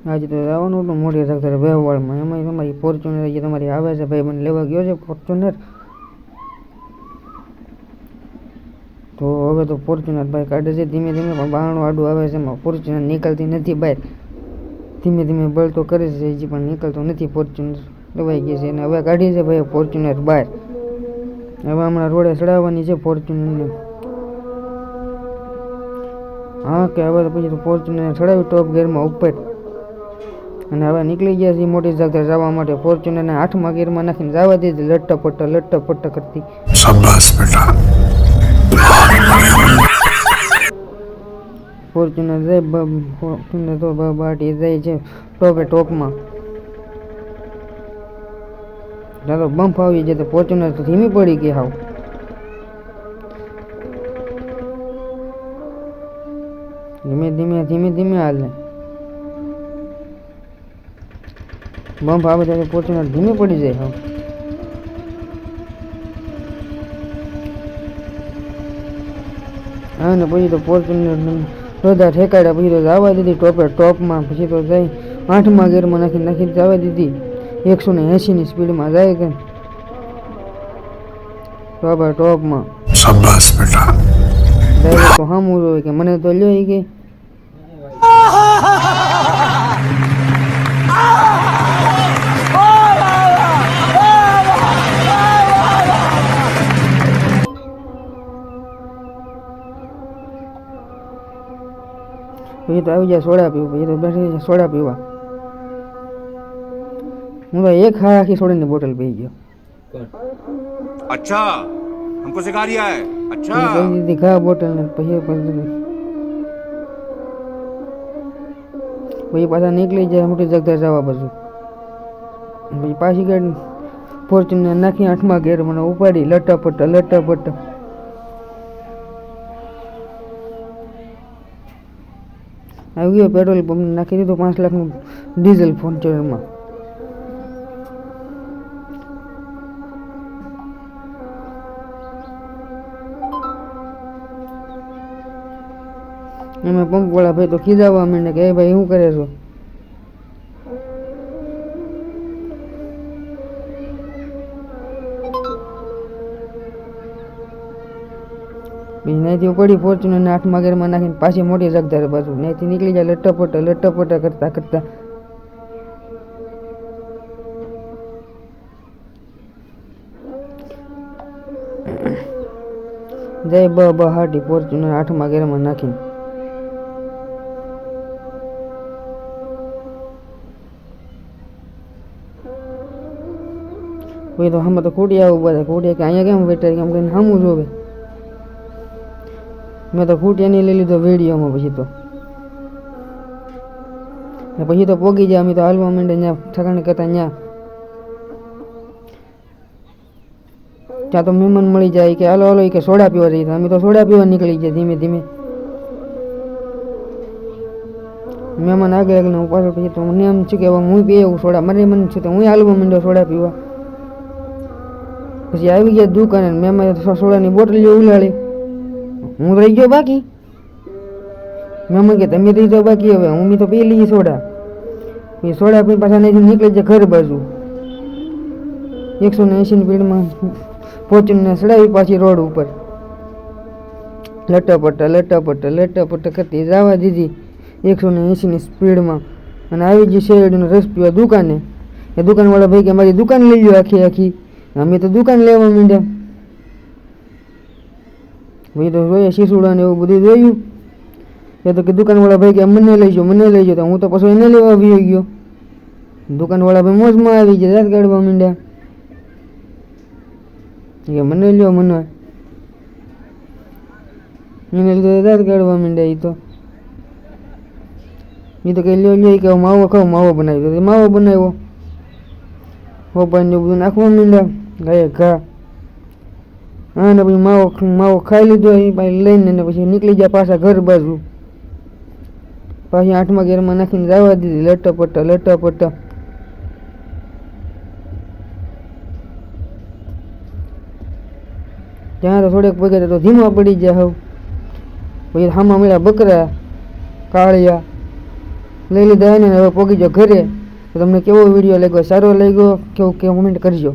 આજે તો જવાનું હતું મોટી સત્તર વ્યવહારમાં, એમાં તમારી ફોર્ચ્યુનર જે તમારી આવે છે ભાઈ મને લેવા ગયો છે ફોર્ચ્યુનર. તો હવે તો ફોર્ચ્યુનર ભાઈ કાઢે છે ધીમે ધીમે, પણ બારણું આડું આવે છે એમાં ફોર્ચ્યુનર નીકળતી નથી બહાર. ધીમે ધીમે બળ તો કરે છે હજી પણ નીકળતો નથી ફોર્ચ્યુનર, લેવાઈ ગઈ છે. અને હવે કાઢી છે ભાઈ ફોર્ચ્યુનર બહાર. હવે હમણાં રોડે ચડાવવાની છે ફોર્ચ્યુનરને. હા કે હવે તો પછી ફોર્ચ્યુનર ચડાવી ટોપ ગિયરમાં ઉપર. અને હવે નીકળી ગયા છે મોટી જગ્યાએ જવા માટે. ફોર્ચ્યુનરને 8મા ગિયરમાં નાખીને જવા દીધી લટ્ટા પટ્ટા કરતી. શાબાશ બેટા. ફોર્ચ્યુનર જાય ફોર્ચ્યુનર તો બાટી જાય છે ટોપમાં. ચાલો બમ્પ આવી જાય તો ફોર્ચ્યુનર તો ધીમી પડી ગઈ હાવ. ધીમે ધીમે હાલે. બમ્પ આવે ત્યારે ફોર્ચ્યુનર ધીમી પડી જાય હાવ. હા ને પછી તો ફોર્ચ્યુનર બધા ઠેકાડ્યા, પછી તો જવા દીધી ટોપમાં. પછી તો જાય 8મા ગિયરમાં નાખી જવા દીધી. 180ની સ્પીડમાં જાય કે ટોપમાં. શાબાશ બેટા. ડ્રાઈવર તો સામું જોવે કે મને તો લ્યો કે પછી તો આવી જાય સોડા પીવું. પછી તો બેઠી જાય સોડા પીવા. હું તો એક આખી સોડાની બોટલ પી ગયો. अच्छा हमको सिखा रिया है. अच्छा કહી દીધી ખા બોટલ ને પછી પાછા નીકળી જાય મોટી જગ્યાએ જવા બાજુ. પછી પાછી ગાડી ફોર્ચ્યુનર નાખી 8મા ગિયર મને ઉપાડી લટ્ટા પટ્ટા. આવી ગયો પેટ્રોલ પંપ નાખી દીધું 5 લાખનું ડીઝલ ફોર્ચ્યુનરમાં. એમાં પંપ વાળા ભાઈ તો ખીજાવવા માંડે કે ભાઈ શું કરે છો. ત્યાંથી પડી ફોર્ચ્યુનરને 8મા ગિયરમાં નાખીને પાછી મોટી જગદાર બાજુ ત્યાંથી નીકળી જાય લટ્ટા પટ્ટા કરતા. જય બહાટી ફોર્ચ્યુનર 8મા ગિયરમાં નાખીને. પછી તો આમાં તો ખોડિયા ઉભા થાય. ખોડિયા કે અહીંયા કેમ બેઠા કેમ કહીને સામું જોવે. મેં તો ખૂટિયાની લઈ લીધો વિડીયોમાં. પછી તો પોગી જાય. અમે તો હાલવા માંડે ત્યાં ઠકાણે કરતા ત્યાં તો મહેમાન મળી જાય કે હાલો કે સોડા પીવા જઈએ. અમે તો સોડા પીવા નીકળી ગયા ધીમે ધીમે. મહેમાન આગળ હું પાછળ. પછી તો મને એમ છે કે હું પી આવું સોડા. મને છે તો હું હાલવા માંડ્યો સોડા પીવા. પછી આવી ગયા દુકાને. મહેમાન સોડાની બોટલ ઉલાળી. હું રહી ગયો બાકી. મહેમાન કે તમે રહી જાઓ બાકી. હવે હું તો પી લઈએ સોડા. એ સોડા પી પાછા નીકળી જાય ઘર બાજુ. 180ની સ્પીડમાં ફોર્ચ્યુનર ચડાવી પાછી રોડ ઉપર. લટ્ટા પટ્ટા કરતી જવા દીધી 180ની સ્પીડમાં. અને આવી ગઈ શેરડીનો રસ પીવા દુકાને. એ દુકાનવાળા ભાઈ કે અમારી દુકાન લઈ લો આખી. અમે તો દુકાન લેવા માંડ્યા. ભાઈ તો જોઈએ શીશુડા ને એવું બધું જોયું. એ તો કે દુકાનવાળા ભાઈ કે મને લઈ જાઓ. તો હું તો પછી એને લેવા આવી ગયો. દુકાનવાળા ભાઈ મોજમાં આવી ગયા. દાંત કાઢવા માંડ્યા કે મને લ્યો એને લીધે દાંત કાઢવા માંડ્યા. એ તો કે લ્યો કે માવો ખાવ. માવો બનાવ્યો. માવો બનાવ્યો. હોપાઈને બધું નાખવા માંડ્યા ગાય ઘા. હા ને પછી માવો ખાઈ લીધો. એ પછી લઈને પછી નીકળી જાય પાછા ઘર બાજુ. પાછી 8મા ગિયરમાં નાખીને જવા દીધી લટ્ટા પટ્ટા. ત્યાં તો થોડેક પગે તો ધીમા પડી જાય હવે. પછી હામા મળ્યા બકરા કાળિયા. લઈ લીધા હોય ને હવે પહોંચી જાઓ ઘરે. તો તમને કેવો વિડીયો લાગ્યો, સારો લાગ્યો કેવું કે કોમેન્ટ કરજો.